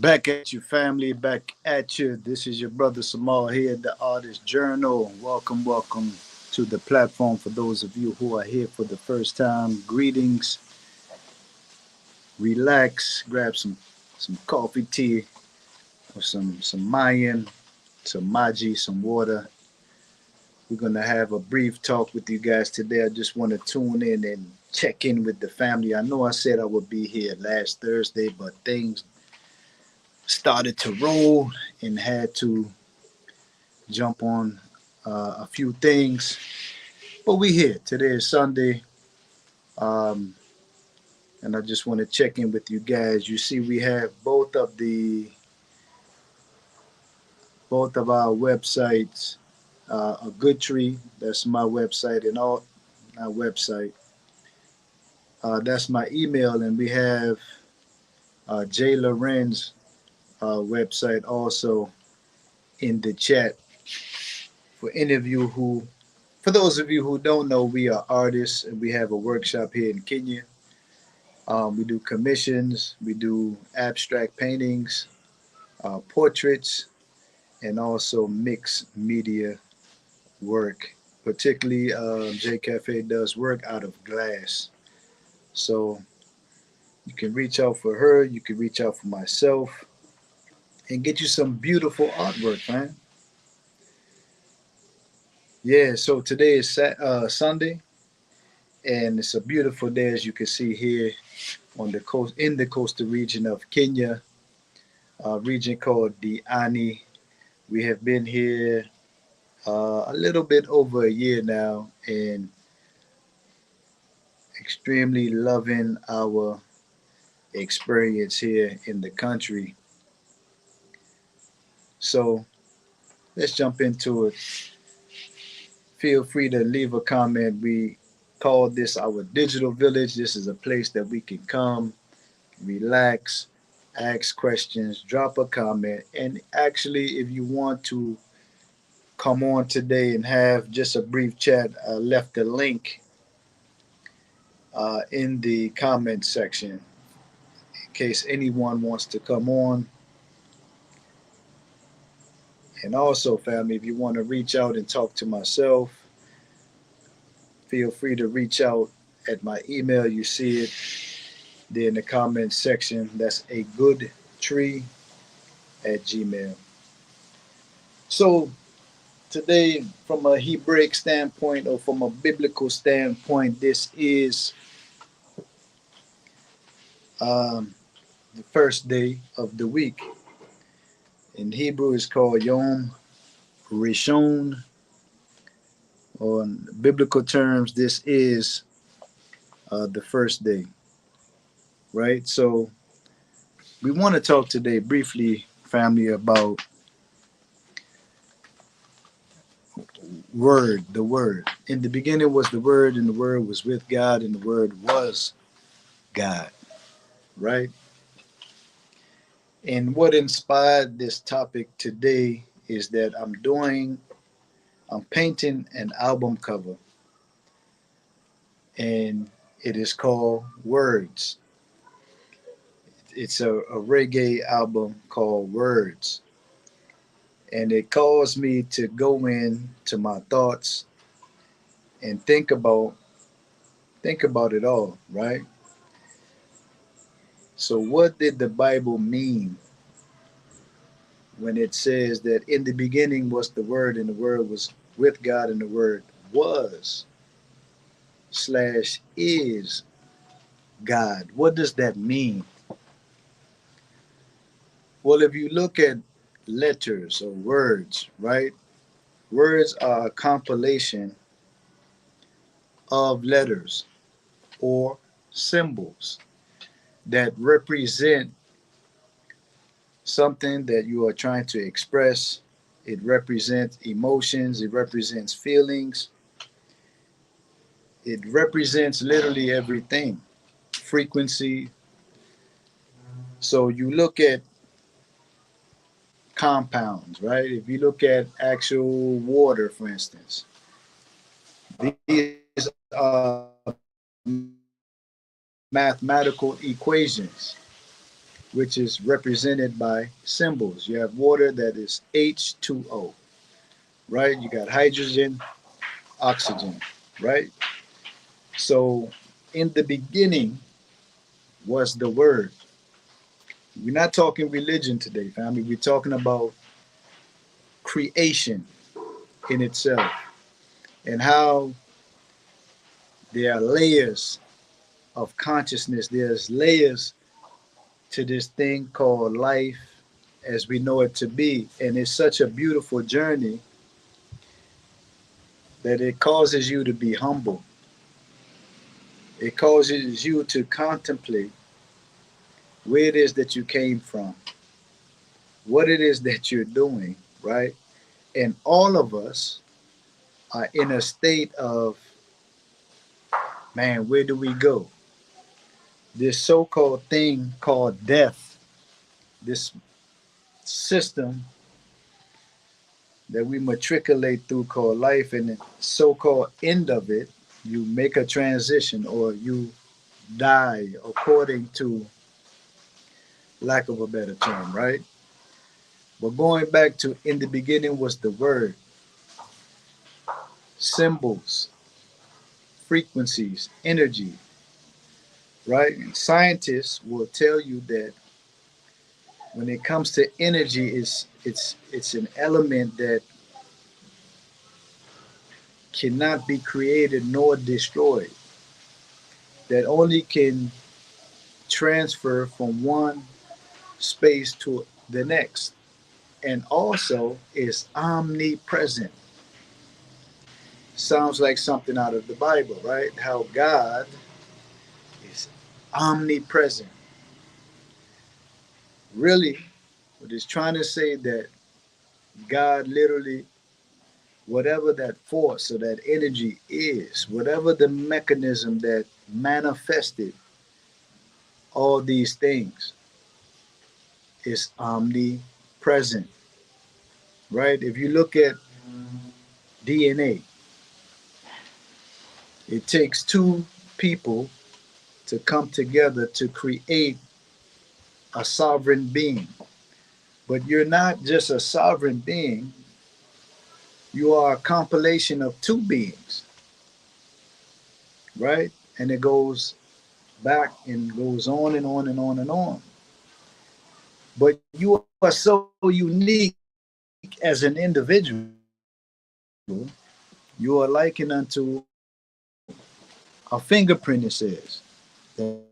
Back at you, family. Back at you. This is your brother Samal here, the Artist Journal. Welcome, welcome to the platform. For those of you who are here for the first time, greetings. Relax, grab some coffee, tea, or some Mayan, some Maji, some water. We're gonna have a brief talk with you guys today. I just want to tune in and check in with the family. I know I said I would be here last Thursday, but things started to roll and had to jump on a few things. But we here. Today is Sunday. Um, and I just want to check in with you guys. You see, we have both of our websites. A good tree. That's my website and all my website. That's my email, and we have Jay Loren's website also in the chat. For any of you who, for those of you who don't know, we are artists and we have a workshop here in Kenya. We do commissions, we do abstract paintings, portraits, and also mixed media work. Particularly, J Cafe does work out of glass. So you can reach out for her, you can reach out for myself, and get you some beautiful artwork, man. Yeah, so today is Sunday, and it's a beautiful day as you can see here on the coast in the coastal region of Kenya, a region called the Ani. We have been here a little bit over a year now, and extremely loving our experience here in the country. So let's jump into it. Feel free to leave a comment. We call this our digital village. This is a place that we can come, relax, ask questions, drop a comment, and actually, if you want to come on today and have just a brief chat, I left the link in the comment section in case anyone wants to come on. And also, family, if you want to reach out and talk to myself, feel free to reach out at my email. You see it there in the comment section. That's agoodtree@gmail. So today, from a Hebraic standpoint or from a biblical standpoint, this is um, the first day of the week. In Hebrew, it's called Yom Rishon, or in biblical terms, this is the first day, right? So we want to talk today briefly, family, about the word. In the beginning was the word, and the word was with God, and the word was God, right? And what inspired this topic today is that I'm painting an album cover, and it is called Words. It's a reggae album called Words. And it caused me to go in to my thoughts and think about it all, right? So what did the Bible mean when it says that in the beginning was the word and the word was with God and the word was slash is God? What does that mean? Well, if you look at letters or words, right? Words are a compilation of letters or symbols that represent something that you are trying to express. It represents emotions, it represents feelings, it represents literally everything, frequency. So you look at compounds, right? If you look at actual water, for instance, these are mathematical equations, right? which is represented by symbols. You have water that is H2O, right? You got hydrogen, oxygen, right? So in the beginning was the word. We're not talking religion today, family. We're talking about creation in itself and how there are layers of consciousness. There's layers to this thing called life as we know it to be. And it's such a beautiful journey that it causes you to be humble. It causes you to contemplate where it is that you came from, what it is that you're doing, right? And all of us are in a state of, man, where do we go? This so called thing called death, this system that we matriculate through called life, and the so called end of it, you make a transition or you die, according to lack of a better term, right? But going back to in the beginning was the word, symbols, frequencies, energy, right? And scientists will tell you that when it comes to energy, it's an element that cannot be created nor destroyed, that only can transfer from one space to the next, and also is omnipresent. Sounds like something out of the Bible, right? How God is omnipresent. Really, what it's trying to say that God literally, whatever that force or that energy is, whatever the mechanism that manifested all these things, is omnipresent, right? If you look at DNA, it takes two people to come together to create a sovereign being. But you're not just a sovereign being, you are a compilation of two beings, right? And it goes back and goes on and on and on and on. But you are so unique as an individual, you are likened unto a fingerprint, it says, that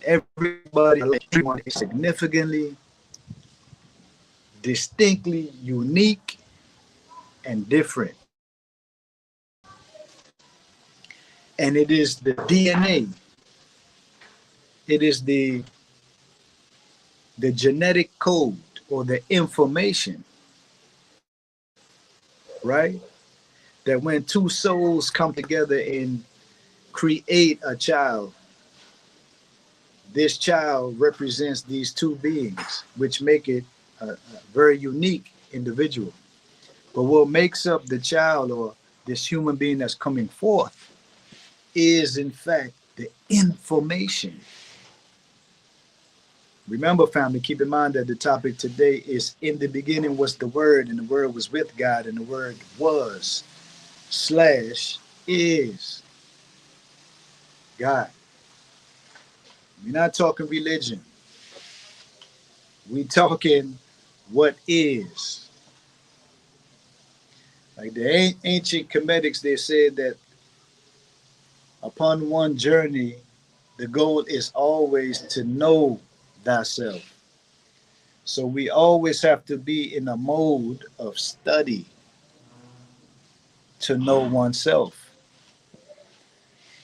everybody everyone is significantly, distinctly unique and different. And it is the DNA, it is the genetic code or the information, right? That when two souls come together and create a child, this child represents these two beings, which make it a very unique individual. But what makes up the child or this human being that's coming forth is, in fact, the information. Remember, family, keep in mind that the topic today is in the beginning was the Word, and the Word was with God, and the Word was slash is God. We're not talking religion. We talking what is. Like the ancient Comedics, they said that upon one journey, the goal is always to know thyself. So we always have to be in a mode of study to know oneself.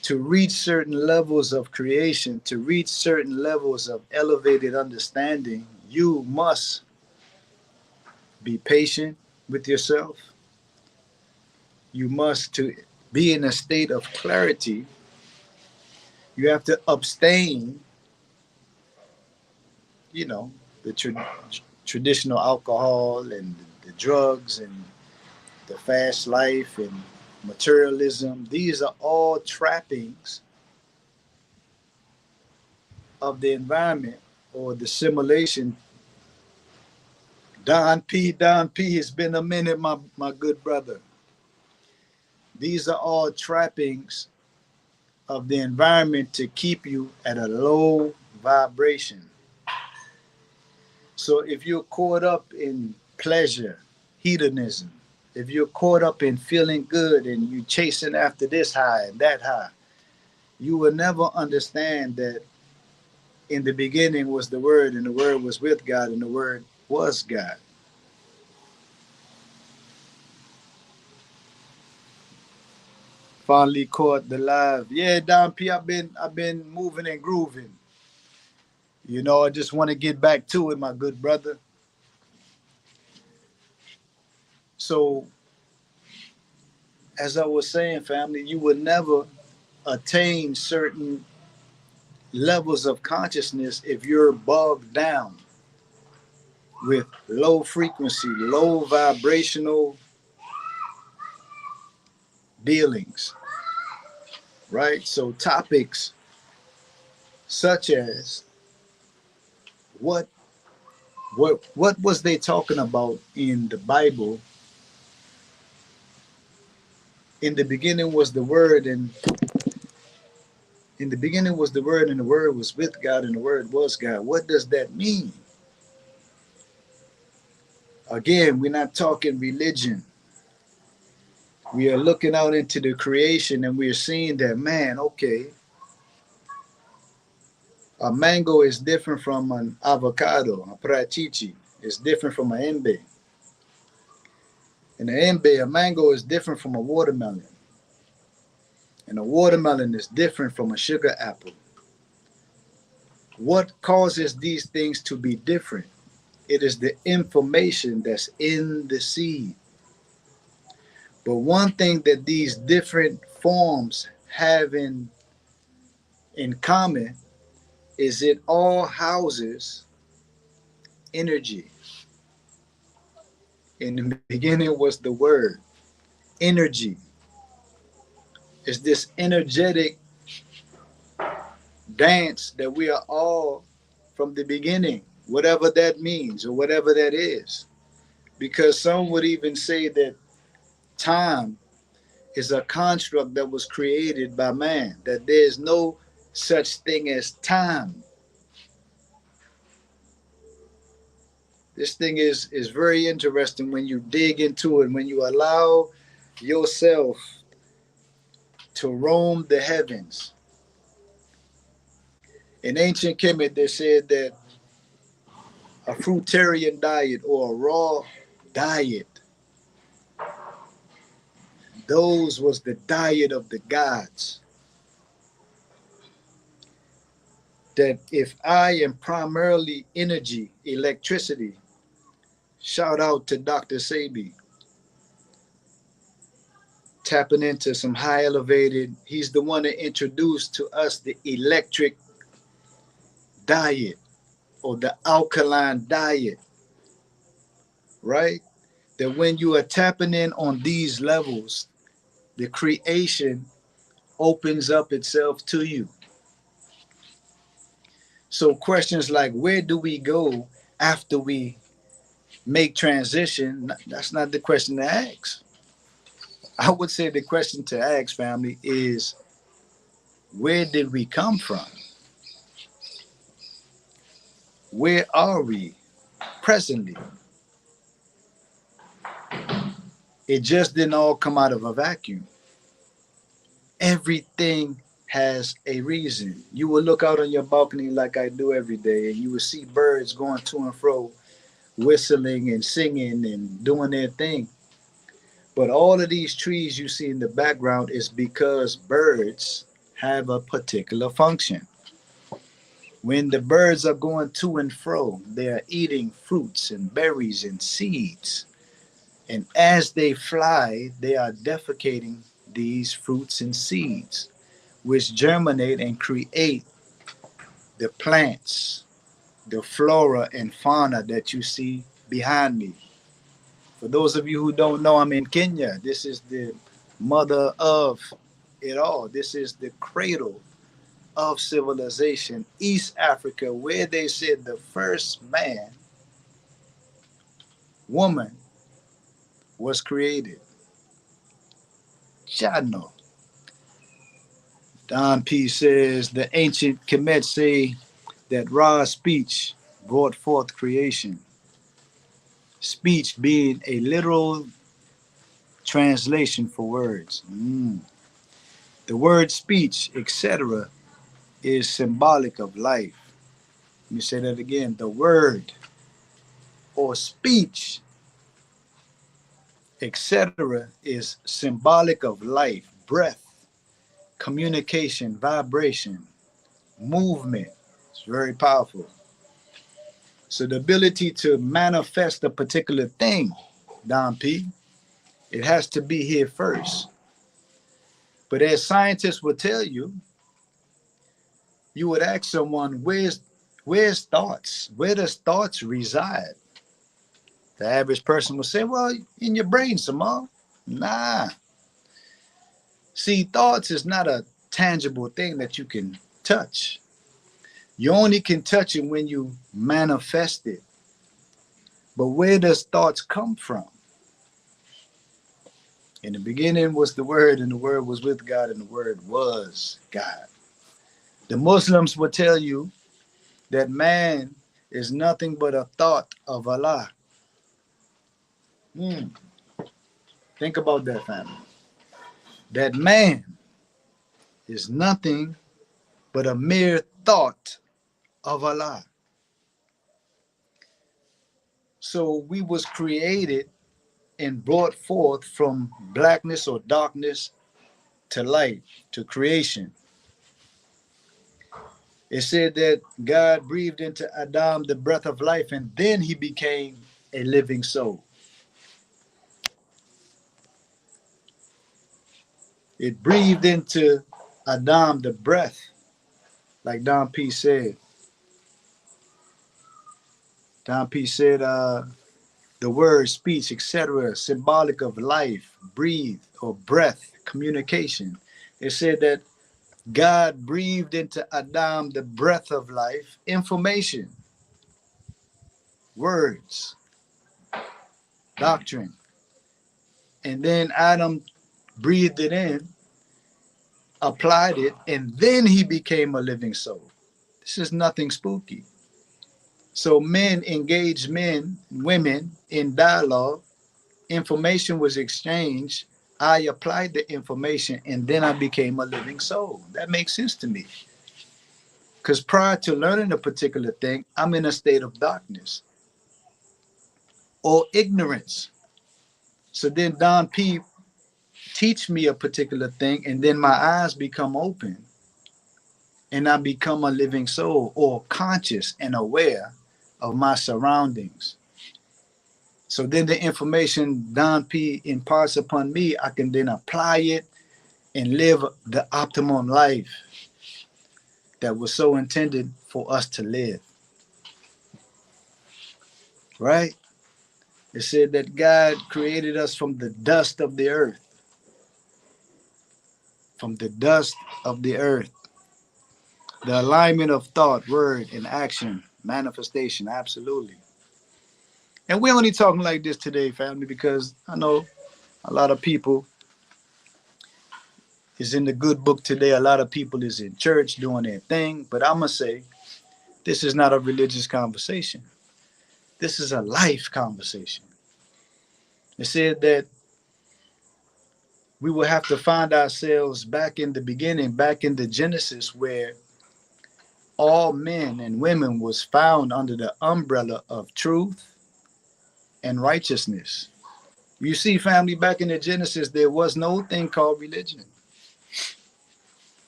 To reach certain levels of creation, to reach certain levels of elevated understanding, you must be patient with yourself. You must, to be in a state of clarity, you have to abstain, you know, the traditional alcohol and the drugs and the fast life and materialism. These are all trappings of the environment or the simulation. Don P, it's been a minute, my good brother. These are all trappings of the environment to keep you at a low vibration. So if you're caught up in pleasure, hedonism, if you're caught up in feeling good and you chasing after this high and that high, you will never understand that in the beginning was the Word, and the Word was with God, and the Word was God. Finally caught the live. Yeah, Don P, I've been moving and grooving. You know, I just want to get back to it, my good brother. So, as I was saying, family, you would never attain certain levels of consciousness if you're bogged down with low frequency, low vibrational dealings, right? So topics such as what what was they talking about in the Bible? In the beginning was the Word, and in the beginning was the Word, and the Word was with God, and the Word was God. What does that mean? Again, we're not talking religion. We are looking out into the creation and we are seeing that, man, okay, a mango is different from an avocado, a prachichi. It's different from an embe. And an embe, a mango is different from a watermelon. And a watermelon is different from a sugar apple. What causes these things to be different? It is the information that's in the seed. But one thing that these different forms have in common is it all houses energy. In the beginning was the Word. Energy is this energetic dance that we are all from the beginning, whatever that means or whatever that is. Because some would even say that time is a construct that was created by man, that there's no such thing as time. This thing is very interesting when you dig into it, when you allow yourself to roam the heavens. In ancient Kemet, they said that a fruitarian diet or a raw diet, those was the diet of the gods. That if I am primarily energy, electricity, shout out to Dr. Sabi, tapping into some high elevated, he's the one that introduced to us the electric diet or the alkaline diet, right? That when you are tapping in on these levels, the creation opens up itself to you. So questions like, where do we go after we make transition? That's not the question to ask. I would say the question to ask, family, is where did we come from? Where are we presently? It just didn't all come out of a vacuum. Everything has a reason. You will look out on your balcony like I do every day, and you will see birds going to and fro, whistling and singing and doing their thing. But all of these trees you see in the background is because birds have a particular function. When the birds are going to and fro, they are eating fruits and berries and seeds. And as they fly, they are defecating these fruits and seeds, which germinate and create the plants, the flora and fauna that you see behind me. For those of you who don't know, I'm in Kenya. This is the mother of it all. This is the cradle of civilization, East Africa, where they said the first man, woman, was created. Chano. Don P says the ancient Kemet say that Ra's speech brought forth creation. Speech being a literal translation for words. The word speech, etc., is symbolic of life. Let me say that again. The word or speech, etc., is symbolic of life, breath, communication, vibration, movement. It's very powerful. So the ability to manifest a particular thing, Don P, it has to be here first. But as scientists will tell you, you would ask someone, where's thoughts? Where does thoughts reside? The average person will say, well, in your brain, Samal. Nah. See, thoughts is not a tangible thing that you can touch. You only can touch it when you manifest it. But where does thoughts come from? In the beginning was the Word, and the Word was with God, and the Word was God. The Muslims will tell you that man is nothing but a thought of Allah. Think about that, family. That man is nothing but a mere thought of Allah. So we was created and brought forth from blackness or darkness to light, to creation. It said that God breathed into Adam the breath of life, and then he became a living soul. It breathed into Adam the breath, like Don P said. Don P said, the word, speech, etc., symbolic of life, breathe, or breath, communication. It said that God breathed into Adam the breath of life, information, words, doctrine. And then Adam breathed it in, applied it, and then he became a living soul. This is nothing spooky. So men engaged men, women in dialogue, information was exchanged. I applied the information and then I became a living soul. That makes sense to me. Because prior to learning a particular thing, I'm in a state of darkness or ignorance. So then Don P teach me a particular thing and then my eyes become open and I become a living soul or conscious and aware of my surroundings. So then the information Don P imparts upon me, I can then apply it and live the optimum life that was so intended for us to live. Right? It said that God created us from the dust of the earth. From the dust of the earth. The alignment of thought, word, and action, manifestation, absolutely. And we're only talking like this today, family, because I know a lot of people is in the good book today. A lot of people is in church doing their thing. But I'm going to say, this is not a religious conversation. This is a life conversation. It said that we will have to find ourselves back in the beginning, back in the Genesis, where all men and women was found under the umbrella of truth and righteousness. You see, family, back in the Genesis, there was no thing called religion.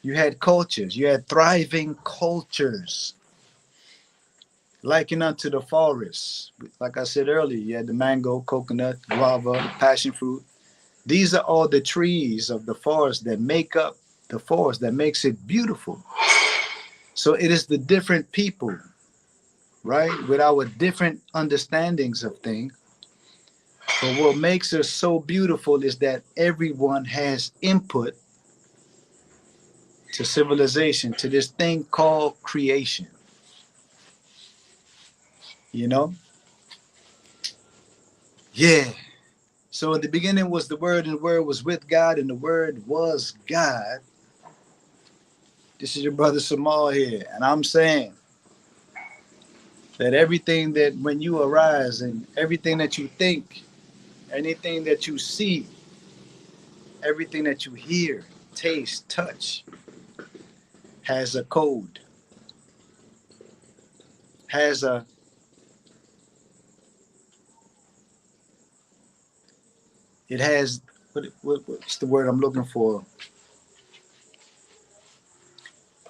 You had cultures. You had thriving cultures. Likened unto the forest. Like I said earlier, you had the mango, coconut, guava, passion fruit. These are all the trees of the forest that make up the forest, that makes it beautiful. So it is the different people, right, with our different understandings of things, But what makes us so beautiful is that everyone has input to civilization, to this thing called creation. You know? Yeah. So in the beginning was the Word, and the Word was with God, and the Word was God. This is your brother Samal here, and I'm saying that everything that when you arise and everything that you think, anything that you see, everything that you hear, taste, touch, has a code, has a, it has, what's the word I'm looking for?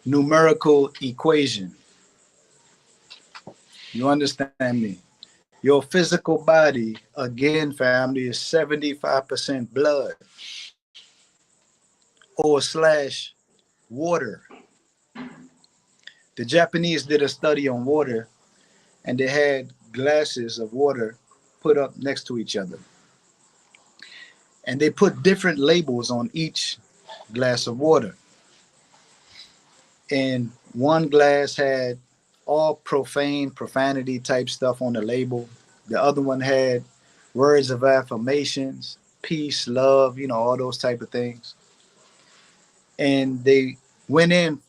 Numerical equation. You understand me? Your physical body, again, family, is 75% blood or slash water. The Japanese did a study on water, and they had glasses of water put up next to each other. And they put different labels on each glass of water. And one glass had all profanity type stuff on the label. The other one had words of affirmations, peace, love, all those type of things. And they went in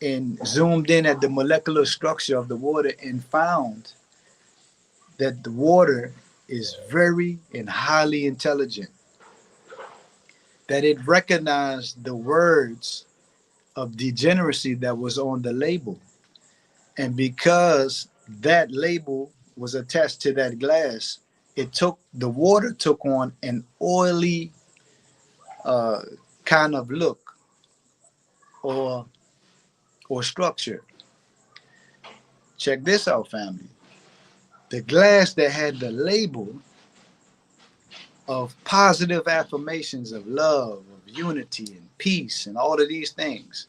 and zoomed in at the molecular structure of the water and found that the water is very and highly intelligent, that it recognized the words of degeneracy that was on the label. And because that label was attached to that glass, the water took on an oily uh, kind of look or structure. Check this out, family. The glass that had the label of positive affirmations of love, of unity and peace and all of these things,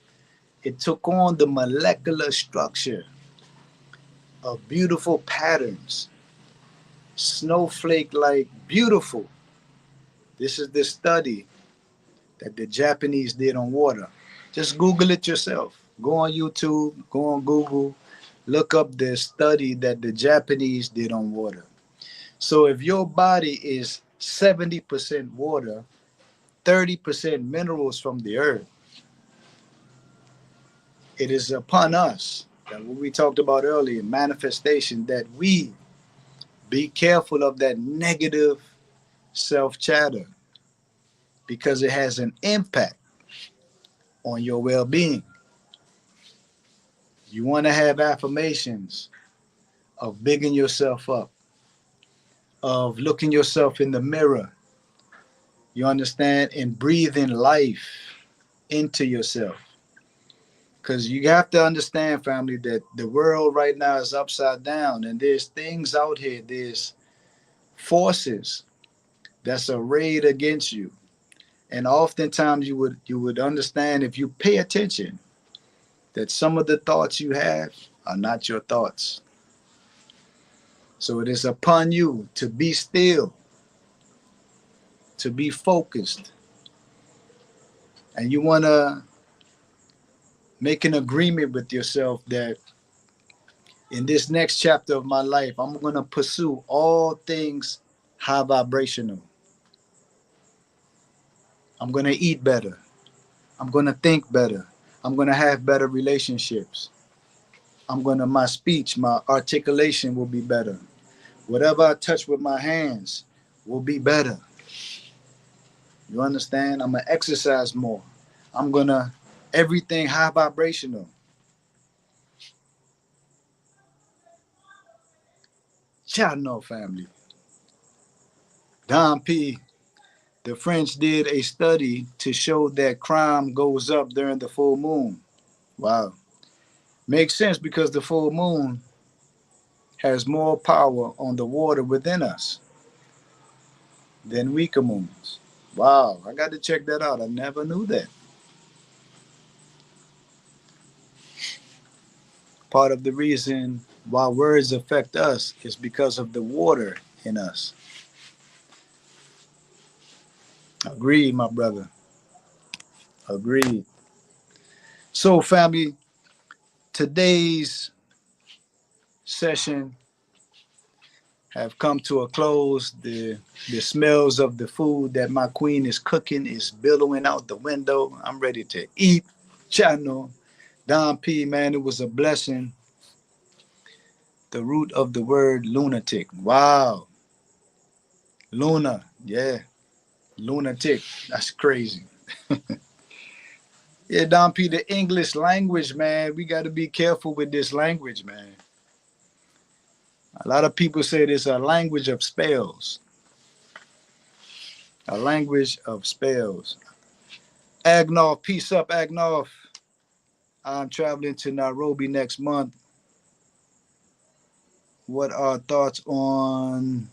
it took on the molecular structure of beautiful patterns, snowflake like beautiful. This is the study that the Japanese did on water. Just Google it yourself. Go on YouTube, go on Google, look up the study that the Japanese did on water. So if your body is 70% water, 30% minerals from the earth, it is upon us that what we talked about earlier, manifestation, that we be careful of that negative self chatter because it has an impact on your well being. You want to have affirmations of bigging yourself up, of looking yourself in the mirror, you understand, and breathing life into yourself. Because you have to understand, family, that the world right now is upside down, and there's things out here, there's forces that's arrayed against you. And oftentimes you would understand if you pay attention that some of the thoughts you have are not your thoughts. So it is upon you to be still, to be focused. And you want to make an agreement with yourself that in this next chapter of my life, I'm going to pursue all things high vibrational. I'm going to eat better. I'm going to think better. I'm going to have better relationships. My speech, my articulation will be better. Whatever I touch with my hands will be better. You understand? I'm going to exercise more. I'm going to, everything high vibrational. Y'all know, family. Don P., the French did a study to show that crime goes up during the full moon. Wow. Makes sense because the full moon has more power on the water within us than weaker moons. Wow, I got to check that out. I never knew that. Part of the reason why words affect us is because of the water in us. Agreed, my brother. Agreed. So, family, today's session have come to a close. The smells of the food that my queen is cooking is billowing out the window. I'm ready to eat. Chano, Don P, man, it was a blessing. The root of the word lunatic. Wow. Luna, yeah. Lunatic. That's crazy. Yeah, Don P, the English language, man. We got to be careful with this language, man. A lot of people say it's a language of spells. A language of spells. Agnov, peace up, Agnov. I'm traveling to Nairobi next month. What are thoughts on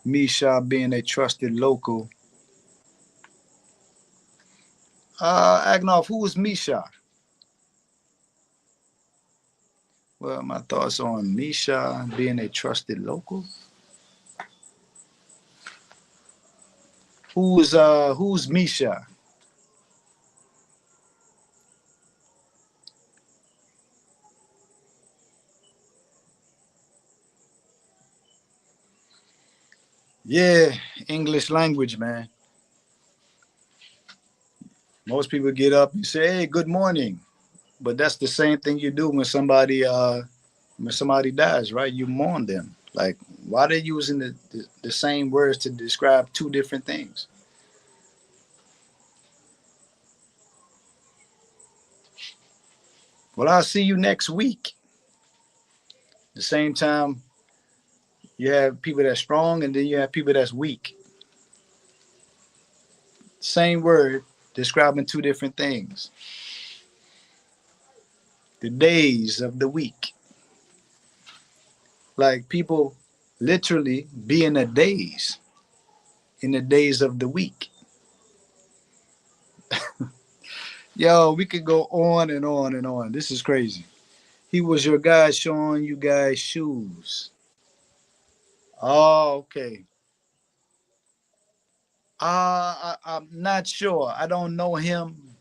Misha being a trusted local? Agnov, who is Misha? Well, my thoughts on Misha being a trusted local. Who's Misha? Yeah, English language, man. Most people get up and say, "Hey, good morning," but that's the same thing you do when somebody dies, right? You mourn them. Like, why are they using the same words to describe two different things? Well, I'll see you next week. The same time, you have people that's strong, and then you have people that's weak. Same word describing two different things. The days of the week. Like, people literally be in the days of the week. Yo, we could go on and on and on. This is crazy. He was your guy showing you guys shoes. Oh, okay. I'm not sure. I don't know him.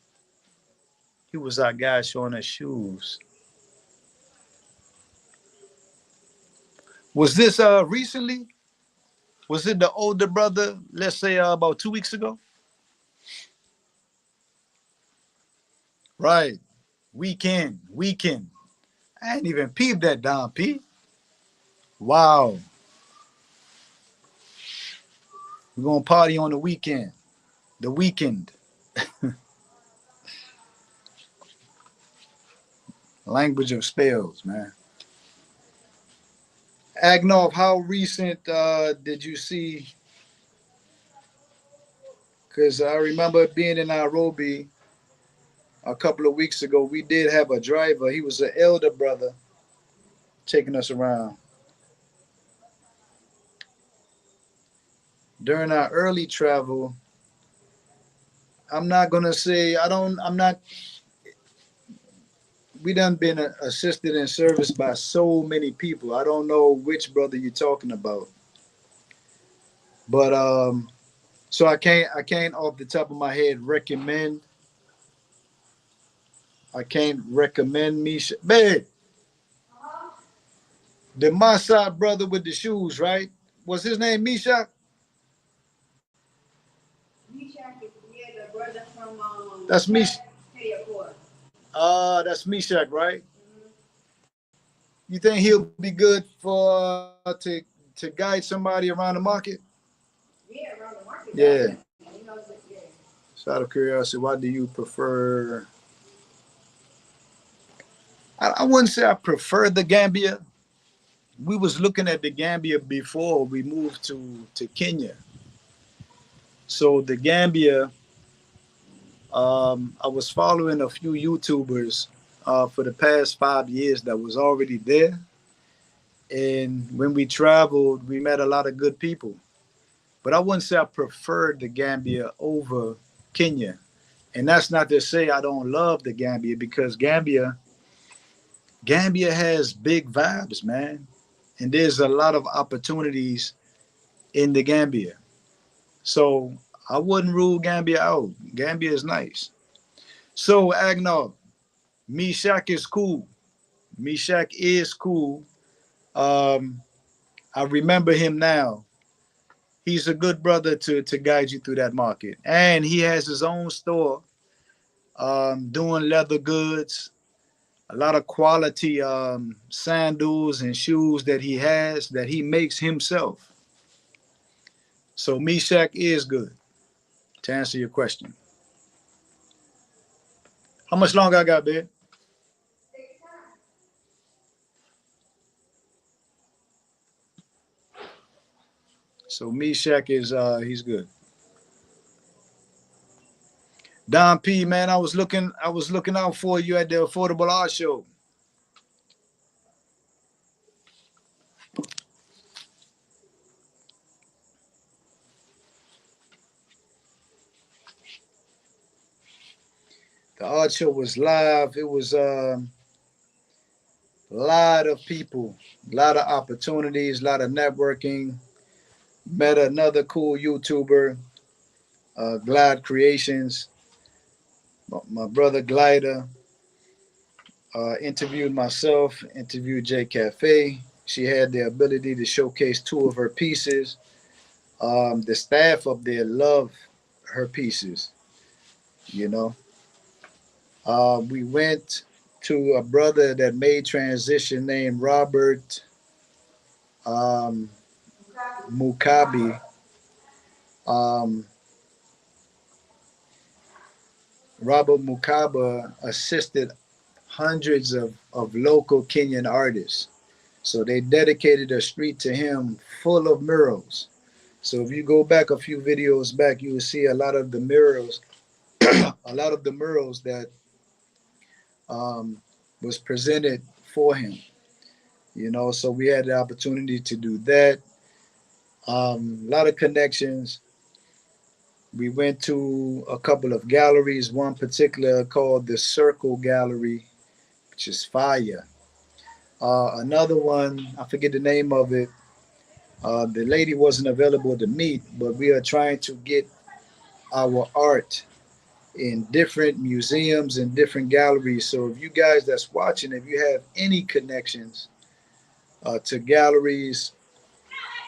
He was our guy showing us shoes. Was this recently? Was it the older brother? Let's say about 2 weeks ago. Right. Weekend. I ain't even peeped that down, P. Wow. We're gonna party on the weekend. The weekend. Language of spells, man. Agnov, how recent did you see? Because I remember being in Nairobi a couple of weeks ago. We did have a driver. He was an elder brother taking us around. During our early travel, I'm not gonna say I'm not. We done been assisted in service by so many people. I don't know which brother you're talking about, but so I can't off the top of my head recommend. I can't recommend Misha. Babe, the Masai brother with the shoes, right? Was his name Misha? Yeah, the brother from that's Misha. That's Meshach, right? You think he'll be good for to guide somebody around the market? Yeah, around the market. Yeah. Yeah. So out of curiosity, why do you prefer? I wouldn't say I prefer the Gambia. We was looking at the Gambia before we moved to Kenya. So the Gambia, I was following a few YouTubers for the past 5 years that was already there. And when we traveled, we met a lot of good people. But I wouldn't say I preferred the Gambia over Kenya. And that's not to say I don't love the Gambia, because Gambia has big vibes, man. And there's a lot of opportunities in the Gambia. So I wouldn't rule Gambia out. Gambia is nice. So Agnog, Meshach is cool. Meshach is cool. Um, I remember him now. He's a good brother to guide you through that market. And he has his own store doing leather goods, a lot of quality sandals and shoes that he makes himself. So Meshach is good, to answer your question. How much longer I got, babe? So Meshach is he's good. Don P, man, I was looking out for you at the Affordable Art Show. The art show was live. It was a lot of people, a lot of opportunities, a lot of networking. Met another cool YouTuber, Glide Creations. My brother Glider interviewed myself, interviewed J Cafe. She had the ability to showcase two of her pieces. The staff up there love her pieces, you know. We went to a brother that made transition named Robert um, Mukabi. Um, Robert Mukaba assisted hundreds of local Kenyan artists. So they dedicated a street to him full of murals. So if you go back a few videos back, you will see a lot of the murals, a lot of the murals that um, was presented for him. You know, so we had the opportunity to do that. A lot of connections. We went to a couple of galleries, one particular called the Circle Gallery, which is fire. Another one, I forget the name of it. The lady wasn't available to meet, but we are trying to get our art in different museums and different galleries. So if you guys that's watching, if you have any connections to galleries,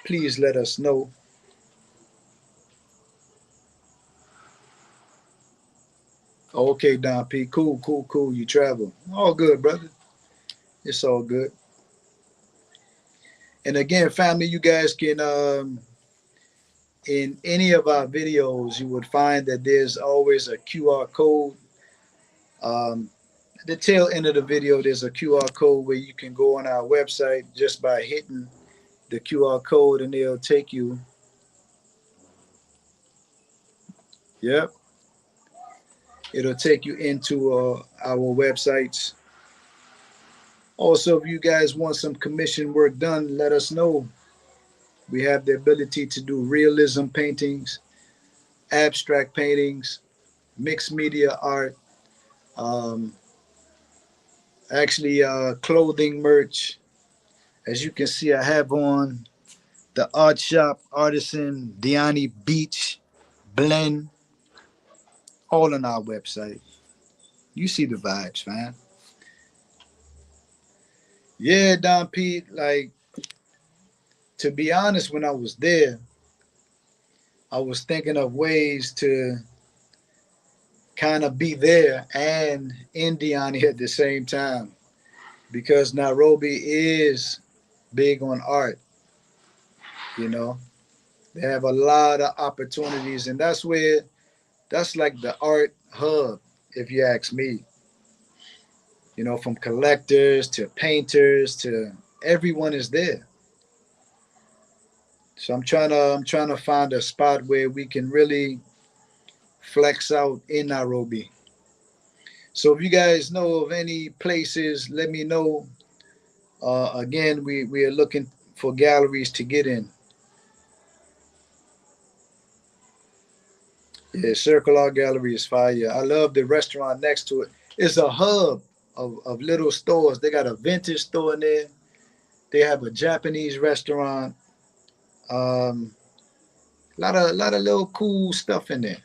please let us know. Okay, Don P. Cool, cool, cool. You travel. All good, brother. It's all good. And again, family, you guys can in any of our videos, you would find that there's always a QR code. Um, at the tail end of the video, there's a QR code where you can go on our website just by hitting the QR code, and it'll take you. Yep, it'll take you into our websites. Also, if you guys want some commission work done, let us know. We have the ability to do realism paintings, abstract paintings, mixed media art, um, actually clothing merch. As you can see, I have on the Art Shop Artisan Diani Beach blend, all on our website. You see the vibes, man. Yeah, Don Pete, like, to be honest, when I was there, I was thinking of ways to kind of be there and in Diani at the same time because Nairobi is big on art, you know. They have a lot of opportunities, and that's like the art hub, if you ask me. You know, from collectors to painters to everyone is there. So I'm trying to find a spot where we can really flex out in Nairobi. So if you guys know of any places, let me know. Again, we are looking for galleries to get in. Yeah, Circle Art Gallery is fire. I love the restaurant next to it. It's a hub of little stores. They got a vintage store in there. They have a Japanese restaurant. Um, lot of little cool stuff in there.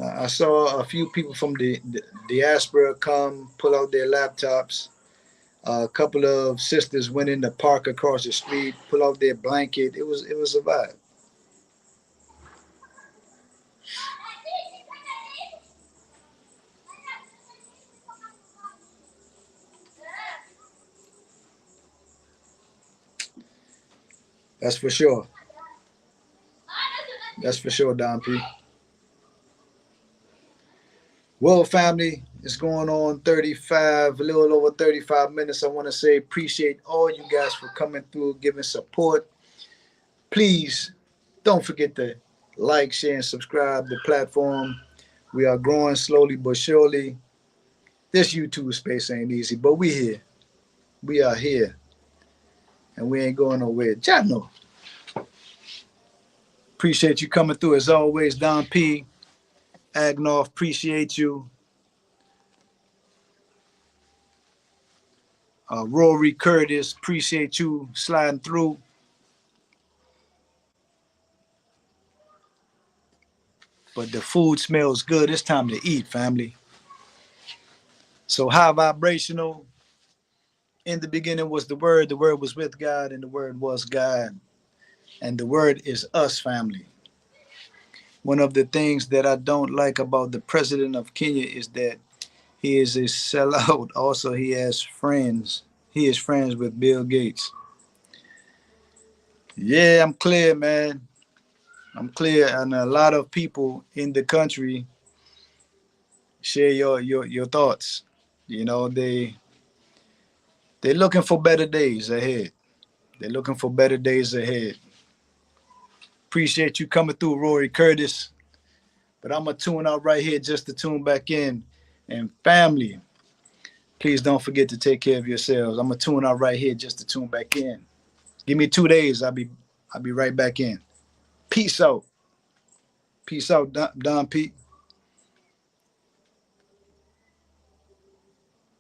I saw a few people from the diaspora come pull out their laptops. A couple of sisters went in the park across the street, pull out their blanket. It was a vibe. That's for sure. That's for sure, Don P. Well, family, it's going on 35, a little over 35 minutes. I want to say appreciate all you guys for coming through, giving support. Please don't forget to like, share, and subscribe to the platform. We are growing slowly but surely. This YouTube space ain't easy, but we here. We are here, and we ain't going nowhere. Chano, appreciate you coming through as always. Don P, Agnoff, appreciate you. Rory Curtis, appreciate you sliding through. But the food smells good. It's time to eat, family. So high vibrational. In the beginning was the Word was with God, and the Word was God. And the Word is us, family. One of the things that I don't like about the president of Kenya is that he is a sellout. Also, he has friends. He is friends with Bill Gates. Yeah, I'm clear, man. I'm clear. And a lot of people in the country share your thoughts. You know, they're looking for better days ahead. They're looking for better days ahead. Appreciate you coming through, Rory Curtis. But I'm going to tune out right here just to tune back in. And family, please don't forget to take care of yourselves. I'm going to tune out right here just to tune back in. Give me 2 days. I'll be right back in. Peace out. Peace out, Don P.